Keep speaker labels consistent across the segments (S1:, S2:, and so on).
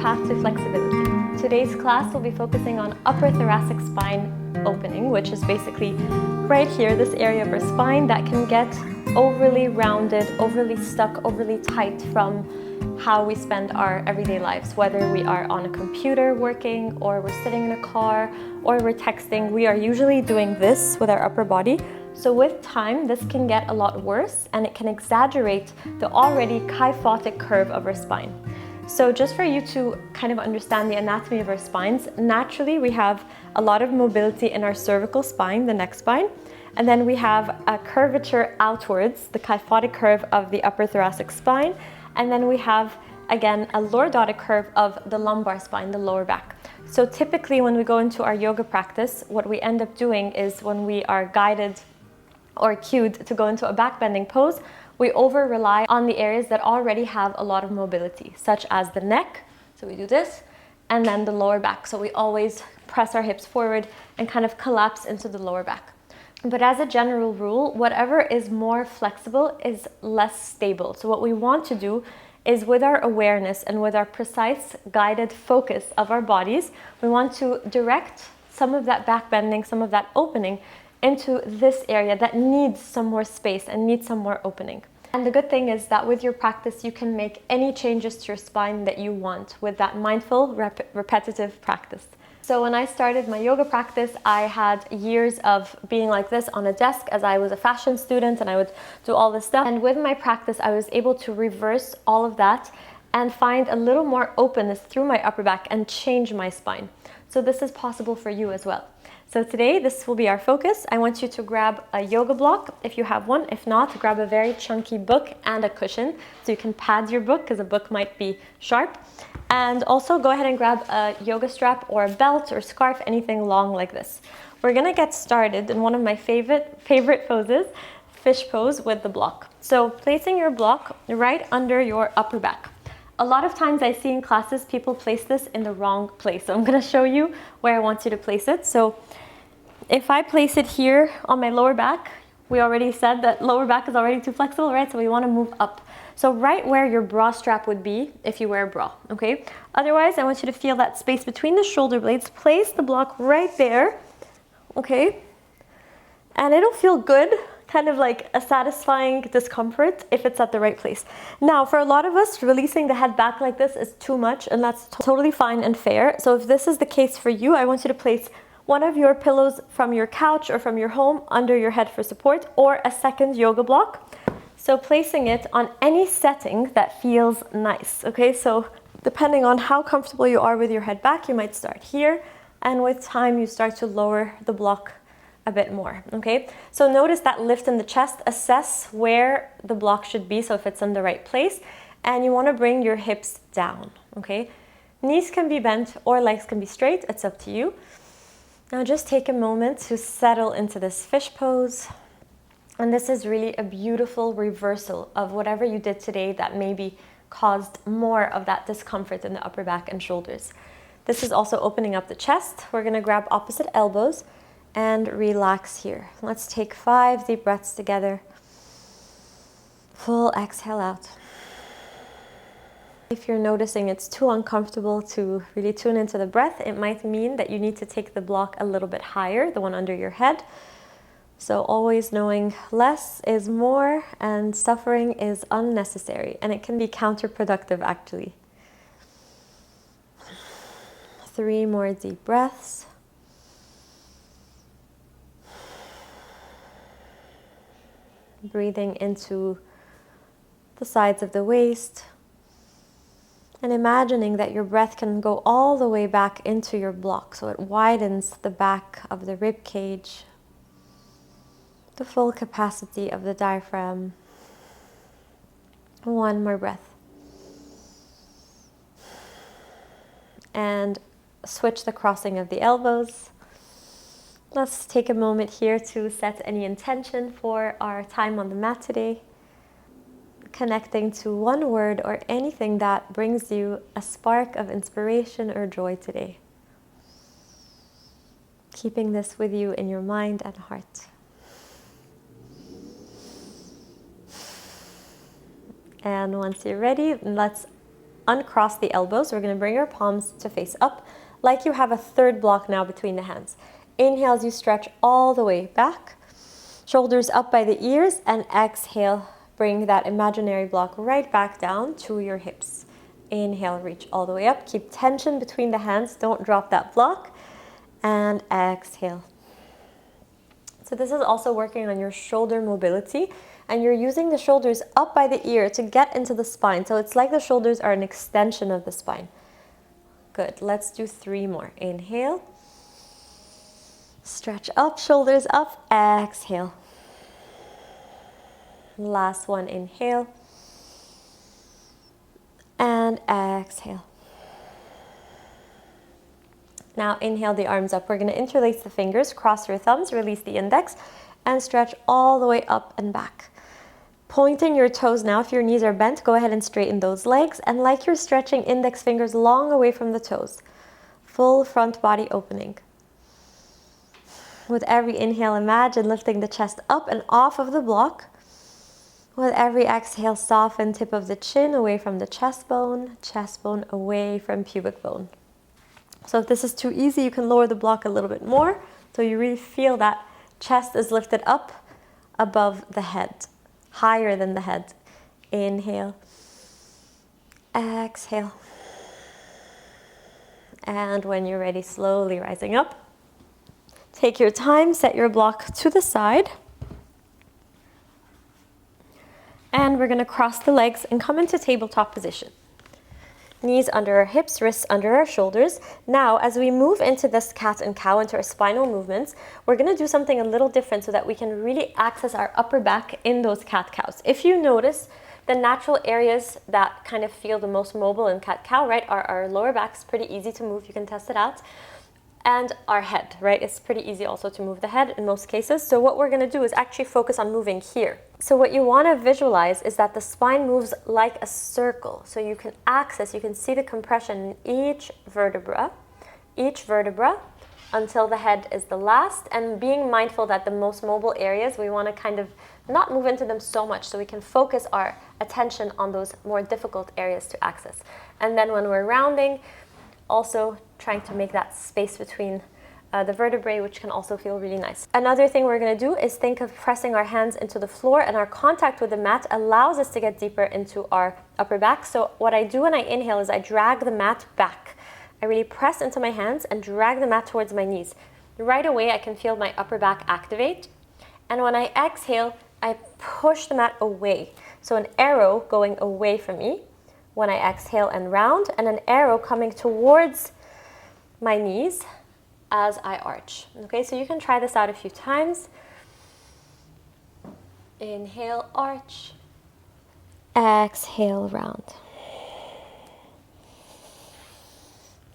S1: path to flexibility. Today's class will be focusing on upper thoracic spine opening, which is basically right here, this area of our spine that can get overly rounded, overly stuck, overly tight from how we spend our everyday lives. Whether we are on a computer working, or we're sitting in a car, or we're texting, we are usually doing this with our upper body. So with time, this can get a lot worse and it can exaggerate the already kyphotic curve of our spine. So just for you to kind of understand the anatomy of our spines, naturally we have a lot of mobility in our cervical spine, the neck spine, and then we have a curvature outwards, the kyphotic curve of the upper thoracic spine, and then we have, again, a lordotic curve of the lumbar spine, the lower back. So typically when we go into our yoga practice, what we end up doing is when we are guided or cued to go into a back bending pose, we over rely on the areas that already have a lot of mobility, such as the neck, so we do this, and then the lower back. So we always press our hips forward and kind of collapse into the lower back. But as a general rule, whatever is more flexible is less stable. So what we want to do is, with our awareness and with our precise guided focus of our bodies, we want to direct some of that back bending, some of that opening into this area that needs some more space and needs some more opening. And the good thing is that with your practice, you can make any changes to your spine that you want with that mindful, repetitive practice. So when I started my yoga practice, I had years of being like this on a desk as I was a fashion student, and I would do all this stuff. And with my practice, I was able to reverse all of that and find a little more openness through my upper back and change my spine. So this is possible for you as well. So today, this will be our focus. I want you to grab a yoga block if you have one. If not, grab a very chunky book and a cushion so you can pad your book, because a book might be sharp. And also go ahead and grab a yoga strap or a belt or scarf, anything long like this. We're gonna get started in one of my favorite poses, fish pose with the block. So placing your block right under your upper back. A lot of times I see in classes people place this in the wrong place. So I'm gonna show you where I want you to place it. So if I place it here on my lower back, we already said that lower back is already too flexible, right? So we wanna move up. So right where your bra strap would be if you wear a bra, okay? Otherwise, I want you to feel that space between the shoulder blades. Place the block right there, okay? And it'll feel good, kind of like a satisfying discomfort if it's at the right place. Now, for a lot of us, releasing the head back like this is too much, and that's totally fine and fair. So if this is the case for you, I want you to place one of your pillows from your couch or from your home under your head for support, or a second yoga block. So placing it on any setting that feels nice, okay? So depending on how comfortable you are with your head back, you might start here, and with time you start to lower the block a bit more, okay? So notice that lift in the chest, assess where the block should be, so if it's in the right place, and you wanna bring your hips down, okay? Knees can be bent or legs can be straight, it's up to you. Now just take a moment to settle into this fish pose. And this is really a beautiful reversal of whatever you did today that maybe caused more of that discomfort in the upper back and shoulders. This is also opening up the chest. We're gonna grab opposite elbows and relax here. Let's take 5 deep breaths together. Full exhale out. If you're noticing it's too uncomfortable to really tune into the breath, it might mean that you need to take the block a little bit higher, the one under your head. So always knowing less is more and suffering is unnecessary, and it can be counterproductive actually. 3 more deep breaths. Breathing into the sides of the waist and imagining that your breath can go all the way back into your block, so it widens the back of the rib cage, the full capacity of the diaphragm. 1 more breath. And switch the crossing of the elbows. Let's take a moment here to set any intention for our time on the mat today. Connecting to one word or anything that brings you a spark of inspiration or joy today. Keeping this with you in your mind and heart. And once you're ready, let's uncross the elbows. We're going to bring your palms to face up like you have a third block now between the hands. Inhale as you stretch all the way back, shoulders up by the ears, and exhale, bring that imaginary block right back down to your hips. Inhale, reach all the way up, keep tension between the hands, don't drop that block, and exhale. So this is also working on your shoulder mobility, and you're using the shoulders up by the ear to get into the spine. So it's like the shoulders are an extension of the spine. Good, let's do 3 more. Inhale, stretch up, shoulders up, exhale. Last one, inhale, and exhale. Now inhale the arms up. We're going to interlace the fingers, cross your thumbs, release the index, and stretch all the way up and back. Pointing your toes now. If your knees are bent, go ahead and straighten those legs. And like you're stretching, index fingers long away from the toes. Full front body opening. With every inhale, imagine lifting the chest up and off of the block. With every exhale, soften tip of the chin away from the chest bone away from pubic bone. So if this is too easy, you can lower the block a little bit more, so you really feel that chest is lifted up above the head, higher than the head. Inhale, exhale. And when you're ready, slowly rising up. Take your time, set your block to the side. And we're going to cross the legs and come into tabletop position. Knees under our hips, wrists under our shoulders. Now, as we move into this cat and cow, into our spinal movements, we're going to do something a little different so that we can really access our upper back in those cat-cows. If you notice, the natural areas that kind of feel the most mobile in cat-cow, right, are our lower backs, pretty easy to move, you can test it out, and our head, right? It's pretty easy also to move the head in most cases. So what we're going to do is actually focus on moving here. So what you want to visualize is that the spine moves like a circle. So you can access, you can see the compression in each vertebra, until the head is the last, and being mindful that the most mobile areas, we want to kind of not move into them so much, so we can focus our attention on those more difficult areas to access. And then when we're rounding, also trying to make that space between the vertebrae, which can also feel really nice. Another thing we're going to do is think of pressing our hands into the floor, and our contact with the mat allows us to get deeper into our upper back. So what I do when I inhale is I drag the mat back. I really press into my hands and drag the mat towards my knees. Right away, I can feel my upper back activate. And when I exhale, I push the mat away. So an arrow going away from me when I exhale and round, and an arrow coming towards my knees as I arch. Okay, so you can try this out a few times. Inhale, arch. Exhale, round.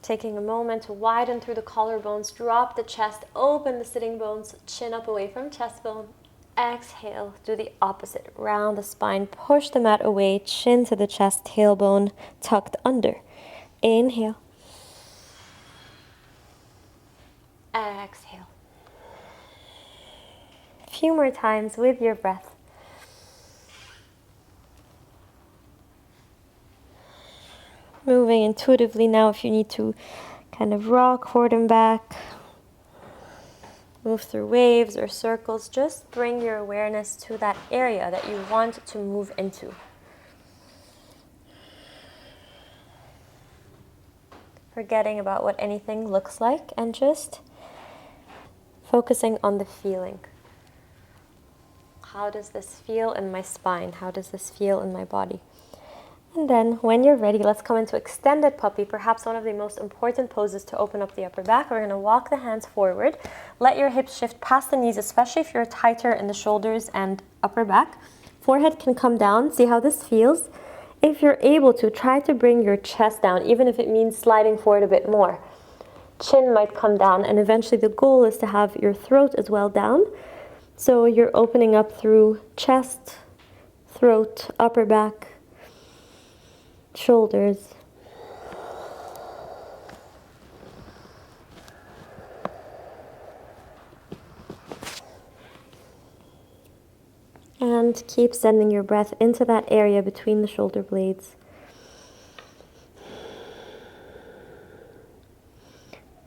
S1: Taking a moment to widen through the collarbones, drop the chest, open the sitting bones, chin up away from chest bone. Exhale, do the opposite. Round the spine, push the mat away, chin to the chest, tailbone tucked under. Inhale. Exhale. A few more times with your breath. Moving intuitively now if you need to kind of rock forward and back. Move through waves or circles. Just bring your awareness to that area that you want to move into. Forgetting about what anything looks like and just focusing on the feeling. How does this feel in my spine? How does this feel in my body? And then when you're ready, let's come into extended puppy, perhaps one of the most important poses to open up the upper back. We're going to walk the hands forward. Let your hips shift past the knees, especially if you're tighter in the shoulders and upper back. Forehead can come down. See how this feels. If you're able to, try to bring your chest down, even if it means sliding forward a bit more. Chin might come down, and eventually the goal is to have your throat as well down. So you're opening up through chest, throat, upper back, shoulders. And keep sending your breath into that area between the shoulder blades.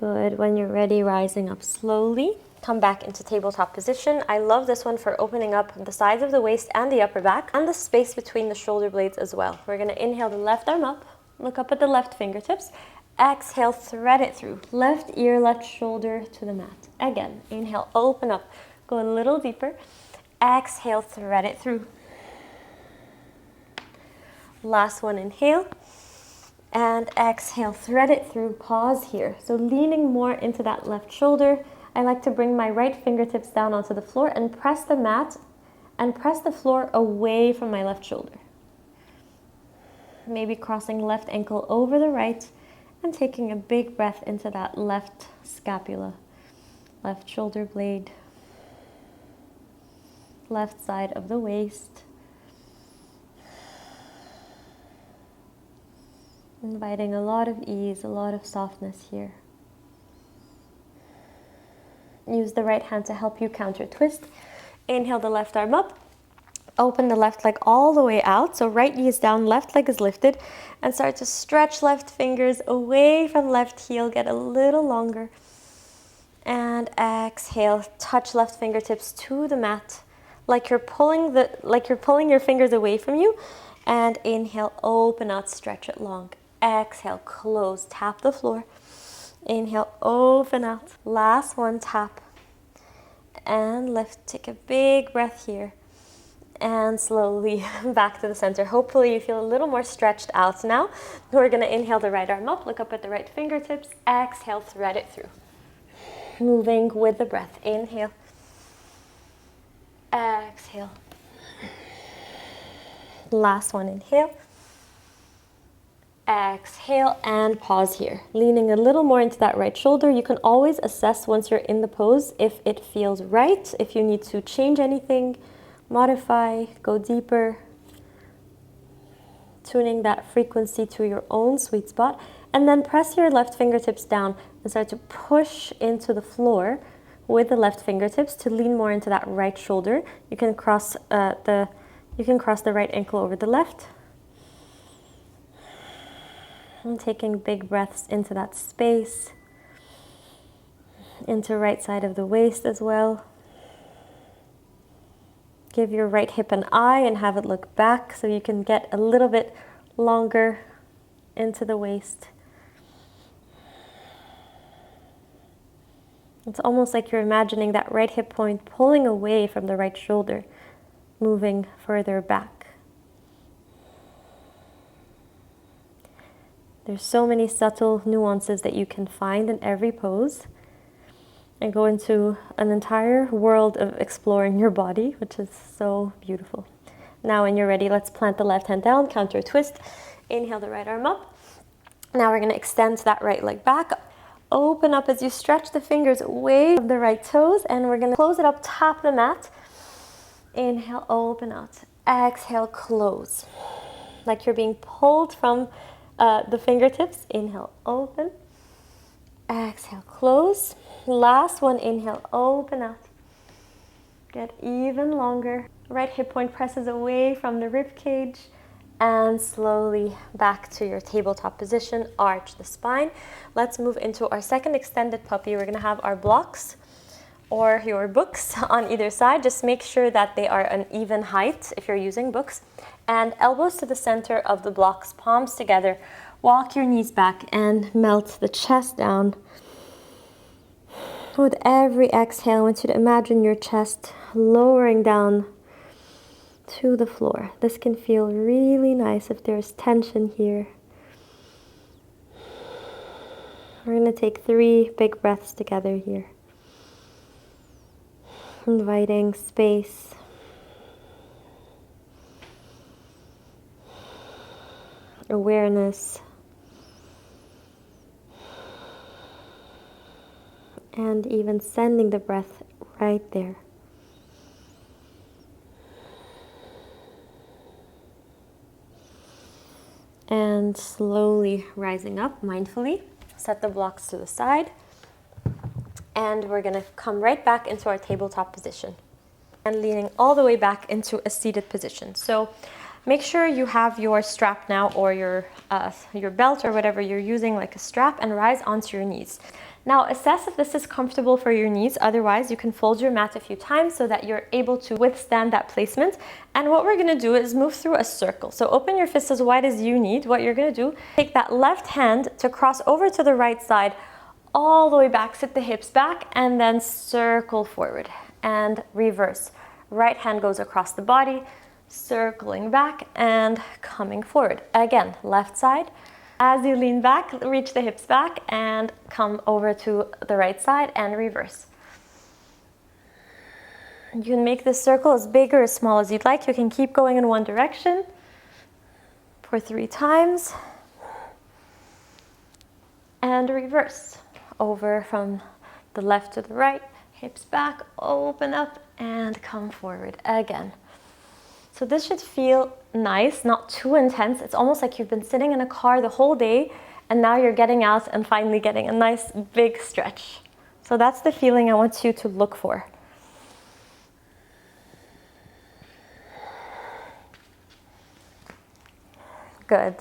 S1: Good. When you're ready, rising up slowly. Come back into tabletop position. I love this one for opening up the sides of the waist and the upper back and the space between the shoulder blades as well. We're going to inhale the left arm up, look up at the left fingertips. Exhale, thread it through. Left ear, left shoulder to the mat. Again, inhale, open up. Go a little deeper. Exhale, thread it through. Last one, inhale. And exhale, thread it through. Pause here. So leaning more into that left shoulder. I like to bring my right fingertips down onto the floor and press the mat and press the floor away from my left shoulder. Maybe crossing left ankle over the right and taking a big breath into that left scapula, left shoulder blade, left side of the waist. Inviting a lot of ease, a lot of softness here. Use the right hand to help you counter twist. Inhale the left arm up. Open the left leg all the way out. So right knee is down, left leg is lifted. And start to stretch left fingers away from left heel. Get a little longer. And exhale. Touch left fingertips to the mat. Like you're pulling your fingers away from you. And inhale, open out, stretch it long. Exhale, close, tap the floor. Inhale, open out. Last one, tap. And lift. Take a big breath here. And slowly back to the center. Hopefully you feel a little more stretched out now. We're going to inhale the right arm up. Look up at the right fingertips. Exhale, thread it through. Moving with the breath. Inhale. Exhale. Last one, inhale. Exhale and pause here. Leaning a little more into that right shoulder. You can always assess once you're in the pose if it feels right, if you need to change anything, modify, go deeper. Tuning that frequency to your own sweet spot. And then press your left fingertips down and start to push into the floor with the left fingertips to lean more into that right shoulder. You can cross the right ankle over the left. And taking big breaths into that space, into right side of the waist as well. Give your right hip an eye and have it look back so you can get a little bit longer into the waist. It's almost like you're imagining that right hip point pulling away from the right shoulder, moving further back. There's so many subtle nuances that you can find in every pose and go into an entire world of exploring your body, which is so beautiful. Now when you're ready, let's plant the left hand down, counter twist. Inhale the right arm up. Now we're going to extend that right leg back. Open up as you stretch the fingers away from the right toes, and we're going to close it up, tap the mat. Inhale, open out. Exhale, close. Like you're being pulled from the fingertips. Inhale, open. Exhale, close. Last one, inhale, open out. Get even longer. Right hip point presses away from the rib cage. And slowly back to your tabletop position. Arch the spine. Let's move into our second extended puppy. We're going to have our blocks or your books on either side. Just make sure that they are an even height if you're using books. And elbows to the center of the blocks, palms together. Walk your knees back and melt the chest down. With every exhale, I want you to imagine your chest lowering down to the floor. This can feel really nice if there's tension here. We're going to take 3 big breaths together here. Inviting space. Awareness. And even sending the breath right there. And slowly rising up mindfully. Set the blocks to the side. And we're going to come right back into our tabletop position. And leaning all the way back into a seated position. So make sure you have your strap now, or your belt or whatever you're using, like a strap, and rise onto your knees. Now assess if this is comfortable for your knees. Otherwise, you can fold your mat a few times so that you're able to withstand that placement. And what we're gonna do is move through a circle. So open your fist as wide as you need. What you're gonna do, take that left hand to cross over to the right side, all the way back, sit the hips back, and then circle forward and reverse. Right hand goes across the body, circling back and coming forward. Again, left side. As you lean back, reach the hips back and come over to the right side and reverse. You can make this circle as big or as small as you'd like. You can keep going in one direction for 3 times and reverse. Over from the left to the right, hips back, open up and come forward again. So this should feel nice, not too intense. It's almost like you've been sitting in a car the whole day and now you're getting out and finally getting a nice big stretch. So that's the feeling I want you to look for. Good.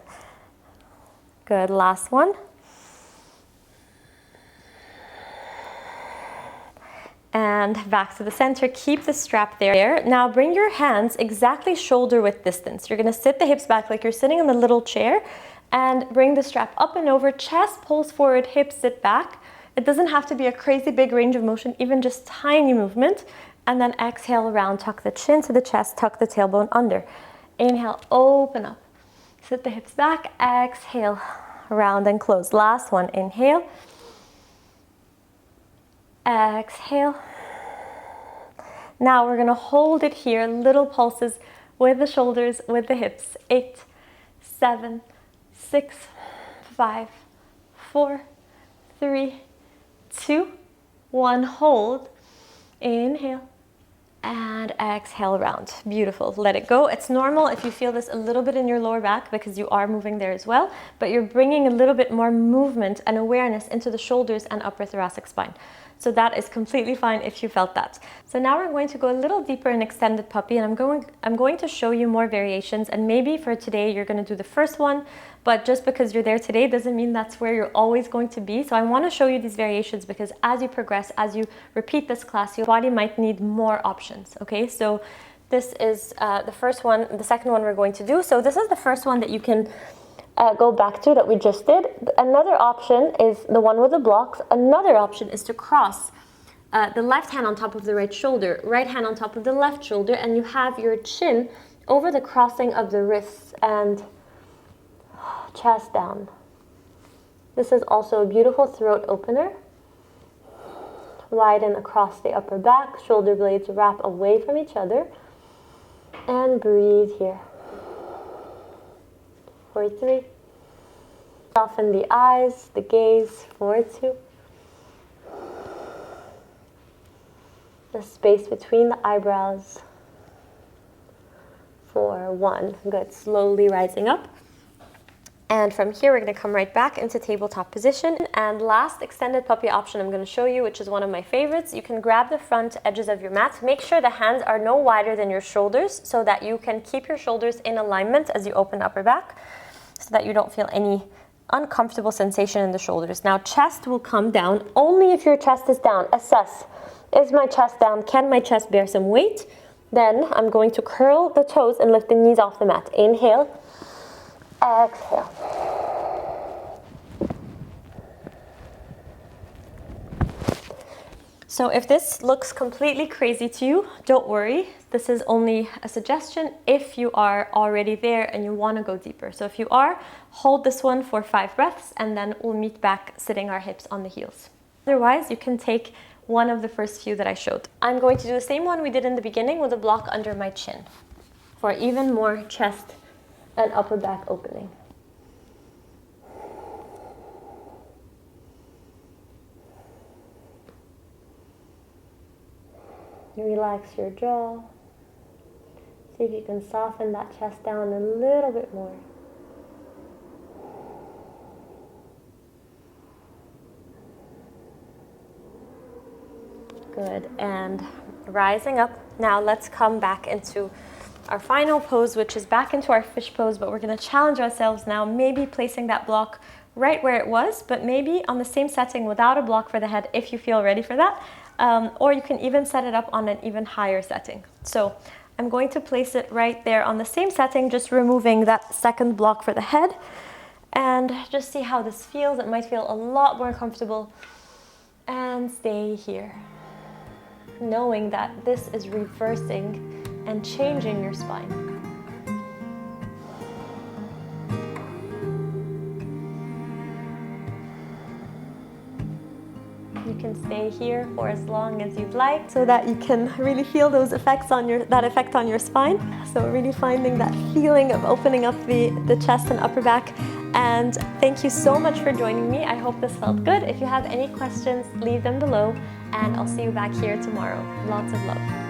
S1: Good, last one. And back to the center, keep the strap there. Now bring your hands exactly shoulder width distance. You're gonna sit the hips back like you're sitting in the little chair and bring the strap up and over, chest pulls forward, hips sit back. It doesn't have to be a crazy big range of motion, even just tiny movement. And then exhale around, tuck the chin to the chest, tuck the tailbone under. Inhale, open up. Sit the hips back, exhale, round and close. Last one, inhale. Exhale. Now we're going to hold it here, little pulses with the shoulders, with the hips. 8, 7, 6, 5, 4, 3, 2, 1. Hold. Inhale. And exhale around. Beautiful. Let it go. It's normal if you feel this a little bit in your lower back because you are moving there as well, but you're bringing a little bit more movement and awareness into the shoulders and upper thoracic spine. So that is completely fine if you felt that. So now we're going to go a little deeper in extended puppy, and I'm going to show you more variations, and maybe for today you're going to do the first one, but just because you're there today doesn't mean that's where you're always going to be. So I want to show you these variations because as you progress, as you repeat this class, your body might need more options, okay? So this is the first one, the second one we're going to do. So this is the first one that you can go back to that we just did. Another option is the one with the blocks. Another option is to cross the left hand on top of the right shoulder, right hand on top of the left shoulder, and you have your chin over the crossing of the wrists and chest down. This is also a beautiful throat opener. Widen across the upper back, shoulder blades wrap away from each other, and breathe here. For 3. Soften the eyes, the gaze. For 2. The space between the eyebrows. For 1. Good. Slowly rising up. And from here, we're going to come right back into tabletop position. And last extended puppy option I'm going to show you, which is one of my favorites. You can grab the front edges of your mat. Make sure the hands are no wider than your shoulders so that you can keep your shoulders in alignment as you open upper back, so that you don't feel any uncomfortable sensation in the shoulders. Now, chest will come down only if your chest is down. Assess, is my chest down? Can my chest bear some weight? Then I'm going to curl the toes and lift the knees off the mat. Inhale, exhale. So if this looks completely crazy to you, don't worry. This is only a suggestion if you are already there and you want to go deeper. So if you are, hold this one for 5 breaths and then we'll meet back sitting our hips on the heels. Otherwise, you can take one of the first few that I showed. I'm going to do the same one we did in the beginning with a block under my chin for even more chest and upper back opening. Relax your jaw. See if you can soften that chest down a little bit more. Good, and rising up. Now let's come back into our final pose, which is back into our fish pose, but we're gonna challenge ourselves now, maybe placing that block right where it was, but maybe on the same setting without a block for the head if you feel ready for that. Or you can even set it up on an even higher setting. So I'm going to place it right there on the same setting, just removing that second block for the head, and just see how this feels. It might feel a lot more comfortable. And stay here, knowing that this is reversing and changing your spine. You can stay here for as long as you'd like so that you can really feel those effects on that effect on your spine. So really finding that feeling of opening up the chest and upper back. And thank you so much for joining me. I hope this felt good. If you have any questions, leave them below, and I'll see you back here tomorrow. Lots of love.